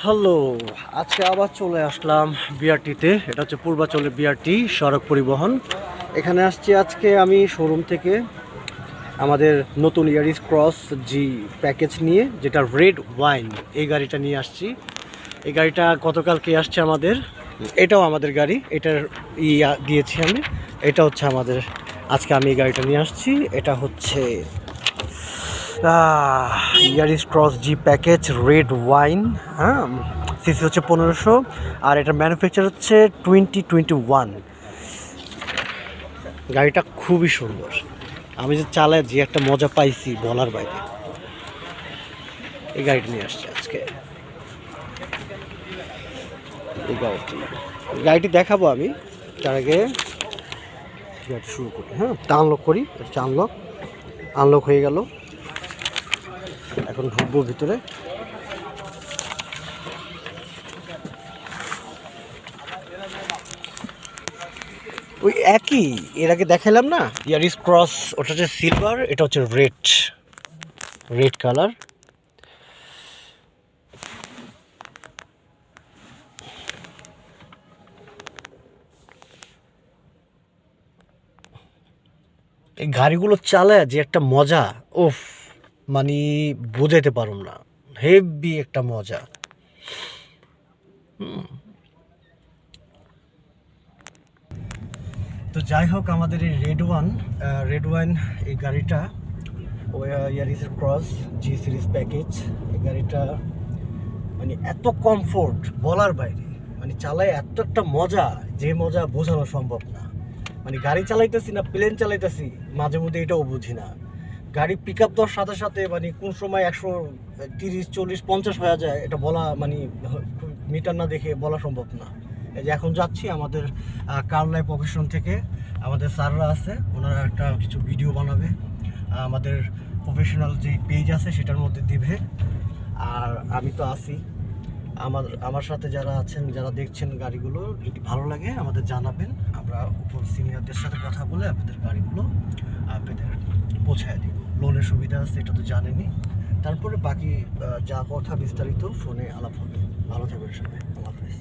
Hello, আজকে আবার চলে আসলাম বিআরটিতে। এটা হচ্ছে পূর্বাচলের বিআরটি সড়ক পরিবহন। এখানে আসছি আজকে আমি শোরুম থেকে আমাদের নতুন ইয়ারিস ক্রস জি প্যাকেজ নিয়ে, যেটা রেড ওয়াইন, এই গাড়িটা নিয়ে আসছি। এই গাড়িটা গতকালকে আসছে আমাদের, এটাও আমাদের গাড়ি, এটার দিয়েছি আমি। এটা হচ্ছে আমাদের, আজকে আমি এই গাড়িটা নিয়ে আসছি। এটা হচ্ছে ইয়ারিস ক্রস জি প্যাকেজ রেড ওয়াইন। হ্যাঁ, সিসি হচ্ছে 1500, আর এটার ম্যানুফ্যাকচার হচ্ছে 2021। গাড়িটা খুবই সুন্দর, আমি যে চালায় যে একটা মজা পাইছি বলার বাইরে। এই গাড়িটা নিয়ে আসছে আজকে। এই গাড়িটি দেখাবো আমি, তার আগে গাড়িটা শুরু করি। হ্যাঁ, আনলক করি। এটা আনলক হয়ে গেল। এখন ঢুকবো ভিতরে। ওই একই এর আগে দেখালাম না, ইয়ারিস ক্রস, ওটা হচ্ছে সিলভার, এটা হচ্ছে রেড কালার। এই গাড়িগুলো চালায় যে একটা মজা, ওফ, মানে বোঝাইতে পারুম না, হেভি একটা মজা। তো যাই হোক, আমাদের এই রেড ওয়াইন এই গাড়িটা ইয়ারিসের ক্রস জি সিরিজ প্যাকেজ। এই গাড়িটা মানে এত কমফোর্ট বলার বাইরে, মানে চালায় এত একটা মজা, যে মজা বোঝানো সম্ভব না। মানে গাড়ি চালাইতেছি না প্লেন চালাইতেছি, মাঝে মধ্যে এটাও বুঝি না। গাড়ি পিক আপ দেওয়ার সাথে সাথে মানে কোন সময় 130, 40, 50 হয়ে যায়, এটা বলা মানে মিটার না দেখে বলা সম্ভব না। এই যে এখন যাচ্ছি আমাদের কারলাই প্রফেশন থেকে আমাদের স্যাররা আছে, ওনারা একটা কিছু ভিডিও বানাবে, আমাদের প্রফেশনাল যে পেজ আছে সেটার মধ্যে দিবে। আর আমি তো আছি, আমার সাথে যারা আছেন, যারা দেখছেন গাড়িগুলো, যদি ভালো লাগে আমাদের জানাবেন, আমরা উপর সিনিয়রদের সাথে কথা বলে আপনাদের গাড়িগুলো আপনাদের পৌঁছায় দিব। লোনের সুবিধা আছে, এটা তো জানেনই। তারপরে বাকি যা কথা বিস্তারিত ফোনে আলাপ হবে। ভালো থাকবেন সবাই, আল্লাহ হাফেজ।